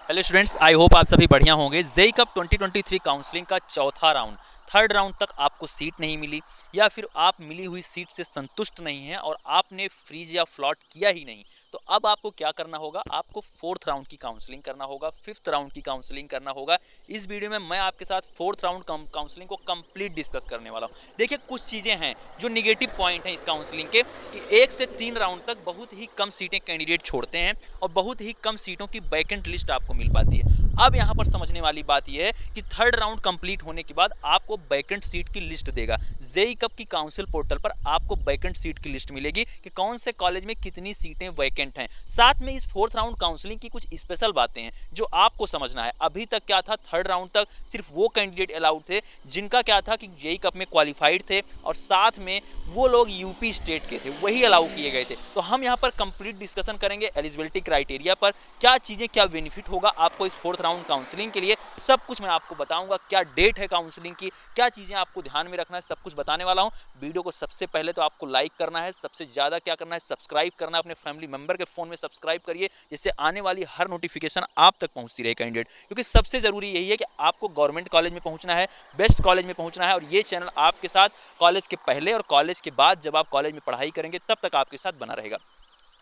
Hello students, I hope आप सभी बढ़िया होंगे। जेई कप 2023 काउंसलिंग का चौथा राउंड, थर्ड राउंड तक आपको सीट नहीं मिली या फिर आप मिली हुई सीट से संतुष्ट नहीं हैं और आपने फ्रीज या फ्लॉट किया ही नहीं, तो अब आपको क्या करना होगा? आपको फोर्थ राउंड की काउंसलिंग करना होगा, फिफ्थ राउंड की काउंसलिंग करना होगा। इस वीडियो में मैं आपके साथ फोर्थ राउंड काउंसलिंग को कंप्लीट डिस्कस करने वाला हूँ। देखिए, कुछ चीज़ें हैं जो निगेटिव पॉइंट हैं इस काउंसलिंग के कि 1 से 3 राउंड तक बहुत ही कम सीटें कैंडिडेट छोड़ते हैं और बहुत ही कम सीटों की वैकेंट लिस्ट आपको मिल पाती है। अब यहाँ पर समझने वाली बात यह है कि थर्ड राउंड कंप्लीट होने के बाद आपको वैकेंट सीट की लिस्ट देगा। जेई कप की काउंसिल पोर्टल पर आपको वैकेंट सीट की लिस्ट मिलेगी कि कौन से कॉलेज में कितनी सीटें वैकेंट हैं। साथ में इस फोर्थ राउंड काउंसलिंग की कुछ स्पेशल बातें हैं जो आपको समझना है। अभी तक क्या था, थर्ड राउंड तक सिर्फ वो कैंडिडेट अलाउड थे जिनका क्या था कि जेई कप में क्वालिफाइड थे और साथ में वो लोग यूपी स्टेट के थे, वही अलाउ किए गए थे। तो हम यहाँ पर कंप्लीट डिस्कशन करेंगे एलिजिबिलिटी क्राइटेरिया पर, क्या चीज़ें, क्या बेनिफिट होगा आपको इस फोर्थ राउंड काउंसलिंग के लिए, सब कुछ मैं आपको बताऊंगा। क्या डेट है काउंसलिंग की, क्या चीज़ें आपको ध्यान में रखना है, सब कुछ बताने वाला हूं। वीडियो को सबसे पहले तो आपको लाइक करना है, सबसे ज़्यादा क्या करना है, सब्सक्राइब करना है। अपने फैमिली मेंबर के फ़ोन में सब्सक्राइब करिए जिससे आने वाली हर नोटिफिकेशन आप तक पहुँचती रहे कैंडिडेट, क्योंकि सबसे ज़रूरी यही है कि आपको गवर्नमेंट कॉलेज में पहुँचना है, बेस्ट कॉलेज में पहुँचना है। और ये चैनल आपके साथ कॉलेज के पहले और कॉलेज के बाद, जब आप कॉलेज में पढ़ाई करेंगे तब तक आपके साथ बना रहेगा।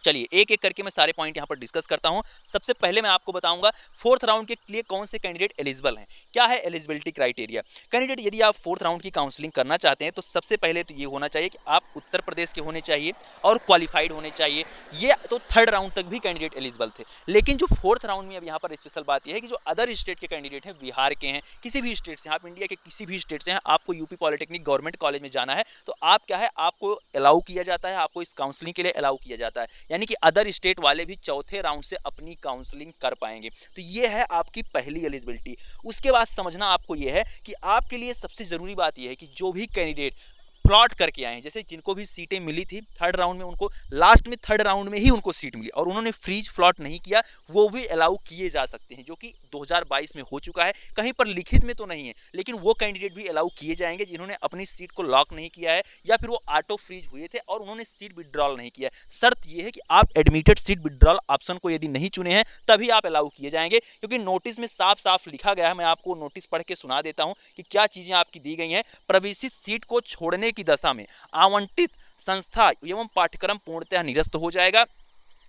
चलिए एक एक करके मैं सारे पॉइंट यहाँ पर डिस्कस करता हूँ। सबसे पहले मैं आपको बताऊंगा फोर्थ राउंड के लिए कौन से कैंडिडेट एलिजिबल हैं। क्या है एलिजिबिलिटी क्राइटेरिया? कैंडिडेट यदि आप फोर्थ राउंड की काउंसलिंग करना चाहते हैं तो सबसे पहले तो ये होना चाहिए कि आप उत्तर प्रदेश के होने चाहिए और क्वालिफाइड होने चाहिए। ये तो थर्ड राउंड तक भी कैंडिडेट एलिजिबल थे, लेकिन जो फोर्थ राउंड में अब यहाँ पर स्पेशल बात यह है कि जो अदर स्टेट के कैंडिडेट हैं, बिहार के हैं, किसी भी स्टेट से, आप इंडिया के किसी भी स्टेट से हैं, आपको यूपी पॉलिटेक्निक गवर्नमेंट कॉलेज में जाना है तो आप क्या है, आपको अलाउ किया जाता है, आपको इस काउंसलिंग के लिए अलाउ किया जाता है। यानी कि अदर स्टेट वाले भी चौथे राउंड से अपनी काउंसलिंग कर पाएंगे। तो ये है आपकी पहली एलिजिबिलिटी। उसके बाद समझना आपको ये है कि आपके लिए सबसे जरूरी बात यह है कि जो भी कैंडिडेट प्लॉट करके आए हैं, जैसे जिनको भी सीटें मिली थी थर्ड राउंड में, उनको लास्ट में थर्ड राउंड में ही उनको सीट मिली और उन्होंने फ्रीज फ्लॉट नहीं किया, वो भी अलाउ किए जा सकते हैं, जो कि 2022 में हो चुका है। कहीं पर लिखित में तो नहीं है, लेकिन वो कैंडिडेट भी अलाउ किए जाएंगे जिन्होंने अपनी सीट को लॉक नहीं किया है या फिर वो ऑटो फ्रीज हुए थे और उन्होंने सीट विड्रॉल नहीं किया है। शर्त यह है कि आप एडमिटेड सीट विड्रॉल ऑप्शन को यदि नहीं चुने हैं तभी आप अलाउ किए जाएंगे, क्योंकि नोटिस में साफ साफ लिखा गया है। मैं आपको नोटिस पढ़ के सुना देता हूं कि क्या चीजें आपकी दी गई हैं। प्रवेशित सीट को छोड़ने की दशा में आवंटित संस्था एवं पाठ्यक्रम पूर्णतः निरस्त हो जाएगा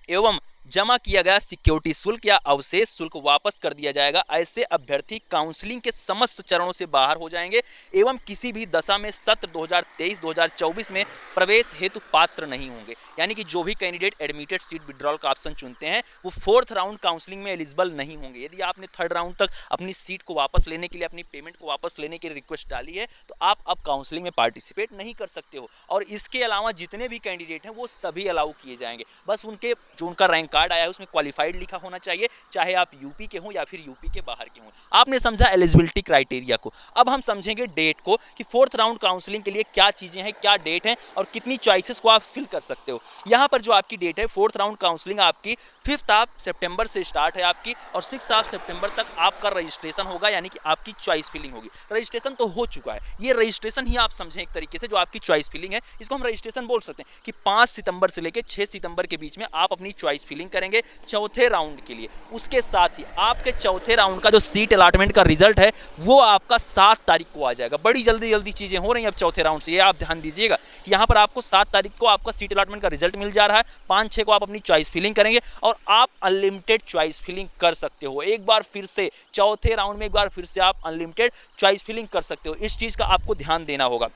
एवं जमा किया गया सिक्योरिटी शुल्क या अवशेष शुल्क वापस कर दिया जाएगा। ऐसे अभ्यर्थी काउंसलिंग के समस्त चरणों से बाहर हो जाएंगे एवं किसी भी दशा में सत्र 2023-2024 में प्रवेश हेतु पात्र नहीं होंगे। यानी कि जो भी कैंडिडेट एडमिटेड सीट विड्रॉल का ऑप्शन चुनते हैं वो फोर्थ राउंड काउंसलिंग में एलिजिबल नहीं होंगे। यदि आपने थर्ड राउंड तक अपनी सीट को वापस लेने के लिए, अपनी पेमेंट को वापस लेने की रिक्वेस्ट डाली है तो आप अब काउंसलिंग में पार्टिसिपेट नहीं कर सकते हो। और इसके अलावा जितने भी कैंडिडेट हैं वो सभी अलाउ किए जाएंगे। बस उनके जो उनका रैंक कार्ड आया है उसमें क्वालिफाइड लिखा होना चाहिए, चाहे आप यूपी के हों या फिर यूपी के बाहर के हों। आपने समझा एलिजिबिलिटी क्राइटेरिया को। अब हम समझेंगे डेट को कि फोर्थ राउंड काउंसलिंग के लिए क्या चीजें हैं, क्या डेट है और कितनी चॉइसेस को आप फिल कर सकते हो। यहां पर जो आपकी डेट है, फोर्थ राउंड काउंसलिंग आपकी 5 सितंबर से स्टार्ट है आपकी और 6 सितंबर तक आपका रजिस्ट्रेशन होगा, यानी कि आपकी चॉइस फिलिंग होगी। रजिस्ट्रेशन तो हो चुका है, ये रजिस्ट्रेशन ही आप समझें एक तरीके से, जो आपकी चॉइस फिलिंग है इसको हम रजिस्ट्रेशन बोल सकते हैं कि 5 सितंबर से लेकर 6 सितंबर के बीच में आप अपनी चॉइस फिलिंग करेंगे चौथे राउंड के लिए। उसके साथ ही आपके चौथे राउंड का जो सीट अलॉटमेंट का रिजल्ट है वो आपका 7 तारीख को आ जाएगा। बड़ी जल्दी जल्दी चीजें हो रही हैं अब चौथे राउंड से, ये आप ध्यान दीजिएगा कि यहाँ पर आपको 7 तारीख को आपका सीट अलॉटमेंट का रिजल्ट मिल जा रहा है। 5-6 को आप अपनी चॉइस फिलिंग करेंगे और आप अनलिमिटेड चॉइस फिलिंग कर सकते हो। एक बार फिर से चौथे राउंड में एक बार फिर से आप अनलिमिटेड चॉइस फिलिंग कर सकते हो। इस चीज का आपको ध्यान देना होगा।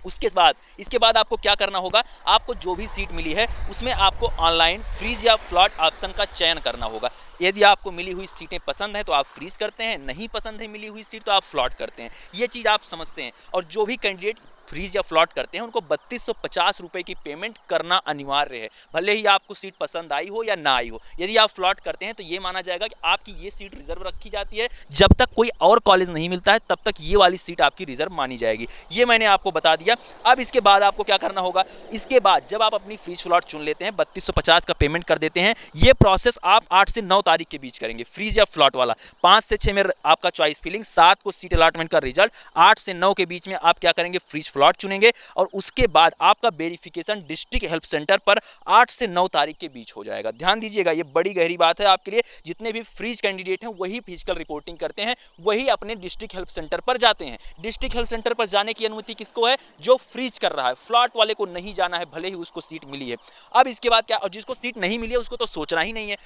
इसके बाद आपको क्या करना होगा, आपको जो भी सीट मिली है उसमें आपको ऑनलाइन फ्रीज या फ्लॉट ऑप्शन का चयन करना होगा। यदि आपको मिली हुई सीटें पसंद है तो आप फ्रीज करते हैं, नहीं पसंद है मिली हुई सीट तो आप फ्लॉट करते हैं। ये चीज़ आप समझते हैं। और जो भी कैंडिडेट फ्रीज या फ्लॉट करते हैं उनको 3250 रुपये की पेमेंट करना अनिवार्य है, भले ही आपको सीट पसंद आई हो या ना आई हो। यदि आप फ्लॉट करते हैं तो ये माना जाएगा कि आपकी ये सीट रिजर्व रखी जाती है, जब तक कोई और कॉलेज नहीं मिलता है तब तक ये वाली सीट आपकी रिजर्व मानी जाएगी। ये मैंने आपको बता दिया। अब इसके बाद आपको क्या करना होगा, इसके बाद जब आप अपनी फ्रीज फ्लॉट चुन लेते हैं, 3250 का पेमेंट कर देते हैं, ये प्रोसेस आप 8 से 9 तारीख के बीच करेंगे, फ्रीज या फ्लॉट वाला। 5 से 6 में आपका चॉइस फिलिंग, 7 को सीट अलॉटमेंट का रिजल्ट, 8 से 9 के बीच में आप क्या करेंगे, फ्रीज फ्लॉट चुनेंगे और उसके बाद आपका वेरिफिकेशन डिस्ट्रिक्ट हेल्प सेंटर पर 8 से 9 तारीख के बीच हो जाएगा। ध्यान दीजिएगा, ये बड़ी गहरी बात है आपके लिए। जितने भी फ्रीज कैंडिडेट हैं वही फिजिकल रिपोर्टिंग करते हैं, वही अपने डिस्ट्रिक्ट हेल्प सेंटर पर जाते हैं। डिस्ट्रिक्ट हेल्प सेंटर पर जाने की अनुमति किसको है, जो फ्रीज कर रहा है। फ्लॉट वाले को नहीं जाना है, भले ही उसको सीट मिली है। अब इसके बाद क्या, और जिसको सीट नहीं मिली है उसको तो सोचना ही नहीं है।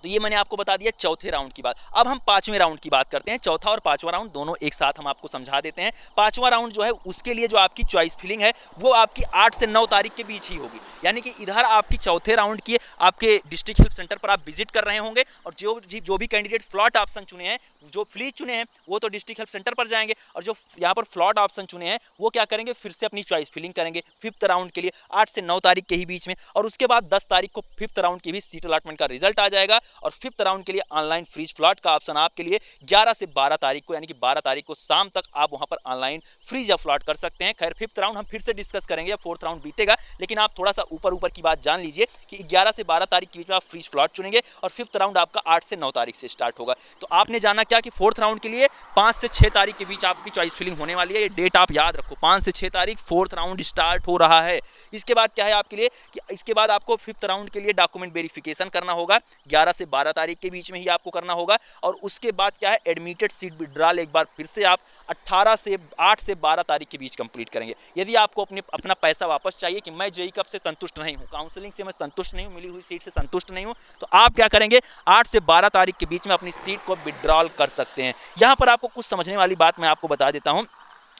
तो ये मैंने आपको बता दिया चौथे राउंड की बात। अब हम पांचवें राउंड की बात करते हैं। चौथा और पांचवा राउंड दोनों एक साथ हम आपको समझा देते हैं। पांचवा राउंड जो है उसके लिए जो आपकी चॉइस फिलिंग है वो आपकी 8 से 9 तारीख के बीच ही होगी। यानी कि इधर आपकी चौथे राउंड की आपके डिस्ट्रिक्ट हेल्प सेंटर पर आप विजिट कर रहे होंगे और जो भी कैंडिडेट फ्लॉट ऑप्शन चुने हैं, जो फ्रीज चुने हैं, वो तो डिस्ट्रिक्ट हेल्प सेंटर पर जाएंगे और जो यहाँ पर फ्लॉट ऑप्शन चुने हैं वो क्या करेंगे, फिर से अपनी चॉइस फिलिंग करेंगे फिफ्थ राउंड के लिए 8 से 9 तारीख के ही बीच में। और उसके बाद 10 तारीख को फिफ्थ राउंड की भी सीट अलॉटमेंट का रिजल्ट आ जाएगा और फिफ्थ राउंड के लिए ऑनलाइन फ्रीज फ्लॉट का ऑप्शन आपके लिए 11 से 12 तारीख को, यानी कि 12 तारीख को शाम तक आप वहां पर ऑनलाइन फ्रीज या फ्लॉट कर सकते हैं। खैर फिफ्थ राउंड हम फिर से डिस्कस करेंगे, फोर्थ राउंड बीतेगा, लेकिन आप थोड़ा सा ऊपर की बात जान लीजिए कि 11 से 12 तारीख के बीच में आप फ्रीज फ्लॉट चुनेंगे और फिफ्थ राउंड आपका 8 से 9 तारीख से स्टार्ट होगा। तो आपने जाना क्या कि फोर्थ राउंड के लिए 5 से 6 तारीख के बीच आपकी चॉइस फिलिंग होने वाली है। ये डेट आप याद रखो, 5 से 6 तारीख फोर्थ राउंड स्टार्ट हो रहा है। इसके बाद क्या है आपके लिए कि इसके बाद आपको फिफ्थ राउंड के लिए डॉक्यूमेंट वेरिफिकेशन करना होगा, 11 से 12 तारीख के बीच में ही आपको करना होगा। और उसके बाद क्या है, एडमिटेड सीट विड्रॉल एक बार फिर से आप 8 से 12 तारीख के बीच कंप्लीट करेंगे। यदि आपको अपना पैसा वापस चाहिए कि मैं जेईई कप से संतुष्ट नहीं हूं, काउंसलिंग से मैं संतुष्ट नहीं हूं, मिली हुई सीट से संतुष्ट नहीं हूं, तो आप क्या करेंगे, 8 से 12 तारीख के बीच में अपनी सीट को विड्रॉल कर सकते हैं। यहां पर आपको कुछ समझने वाली बात मैं आपको बता देता हूं।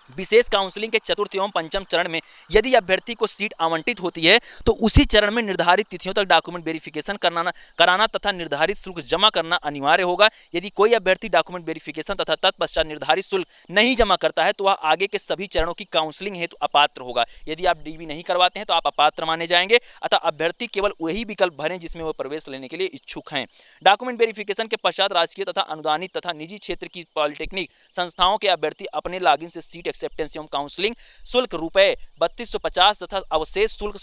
विशेष काउंसलिंग के चतुर्थ एवं पंचम चरण में यदि अभ्यर्थी को सीट आवंटित होती है तो उसी चरण में निर्धारित तिथियों तक डॉक्यूमेंट वेरिफिकेशन कराना तथा निर्धारित शुल्क जमा करना अनिवार्य होगा। यदि कोई अभ्यर्थी डॉक्यूमेंट वेरिफिकेशन तथा तत्पश्चात निर्धारित शुल्क नहीं जमा करता है तो वह आगे के सभी चरणों की काउंसलिंग हेतु अपात्र होगा। यदि आप डीबी नहीं करवाते हैं तो आप अपात्र माने जाएंगे। अतः अभ्यर्थी केवल वही विकल्प भरें जिसमें वह प्रवेश लेने के लिए इच्छुक हैं। डॉक्यूमेंट वेरिफिकेशन के पश्चात राजकीय तथा अनुदानित तथा निजी क्षेत्र की पॉलिटेक्निक संस्थाओं के अभ्यर्थी अपने लॉगिन से सीट एक्सेप्टेंस एवं काउंसलिंग शुल्क रुपए 3250 तथा अवशेष शुल्क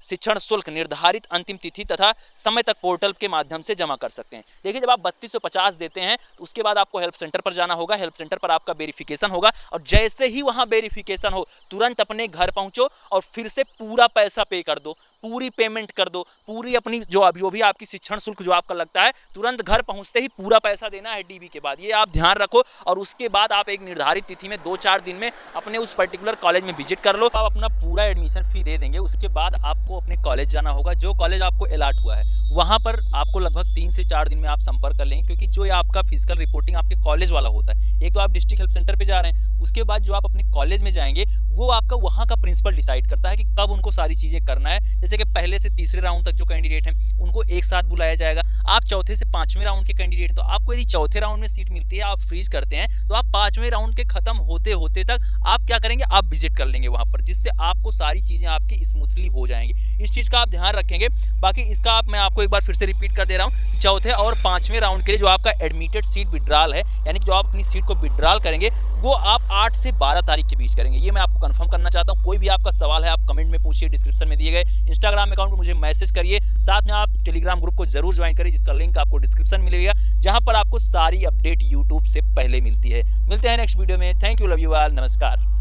शिक्षण शुल्क निर्धारित अंतिम तिथि तथा समय तक पोर्टल के माध्यम से जमा कर सकते हैं। देखिए, जब आप 3250 देते हैं तो उसके बाद आपको हेल्प सेंटर पर जाना होगा, हेल्प सेंटर पर आपका वेरिफिकेशन होगा और जैसे ही वहां वेरिफिकेशन हो तुरंत अपने घर पहुंचो और फिर से पूरा पैसा पे कर दो, पूरी पेमेंट कर दो, पूरी अपनी जो भी आपकी शिक्षण शुल्क जो आपका लगता है तुरंत घर पहुंचते ही पूरा पैसा देना है डीबी के बाद। ये आप ध्यान रखो और उसके बाद आप एक निर्धारित तिथि में 2-4 दिन में अपने उस पर्टिकुलर कॉलेज में विजिट कर लो। आप अपना पूरा एडमिशन फी दे देंगे। उसके बाद आपको अपने कॉलेज जाना होगा, जो कॉलेज आपको अलॉट हुआ है वहां पर आपको लगभग 3 से 4 दिन में आप संपर्क कर लेंगे, क्योंकि जो आपका फिजिकल रिपोर्टिंग आपके कॉलेज वाला होता है, एक तो आप डिस्ट्रिक्ट हेल्प सेंटर पे जा रहे हैं, उसके बाद जो आप अपने कॉलेज में जाएंगे वो आपका वहां का प्रिंसिपल डिसाइड करता है कि कब उनको सारी चीजें करना है। जैसे कि पहले से तीसरे राउंड तक जो कैंडिडेट हैं उनको एक साथ बुलाया जाएगा। आप चौथे से पांचवें राउंड के कैंडिडेट हैं तो आपको यदि चौथे राउंड में सीट मिलती है, आप फ्रीज करते हैं, तो आप पांचवें राउंड के खत्म होते होते तक आप क्या करेंगे, आप विजिट कर लेंगे वहां पर, जिससे आपको सारी चीजें आपकी स्मूथली हो जाएंगी। इस चीज का आप ध्यान रखेंगे। बाकी इसका मैं आपको एक बार फिर से रिपीट कर दे रहा हूँ, चौथे और पांचवें राउंड के लिए जो आपका एडमिटेड सीट विड्रॉल है, यानी कि जो आप अपनी सीट को विड्रॉल करेंगे वो आप 8 से 12 तारीख के बीच करेंगे। ये मैं आपको कंफर्म करना चाहता हूँ। कोई भी आपका सवाल है आप कमेंट में पूछिए, डिस्क्रिप्शन में दिए गए इंस्टाग्राम अकाउंट पर मुझे मैसेज करिए। साथ में आप टेलीग्राम ग्रुप को जरूर ज्वाइन करिए, जिसका लिंक आपको डिस्क्रिप्शन में मिलेगा, जहां पर आपको सारी अपडेट यूट्यूब से पहले मिलती है। मिलते हैं नेक्स्ट वीडियो में। Thank you, love you all, नमस्कार।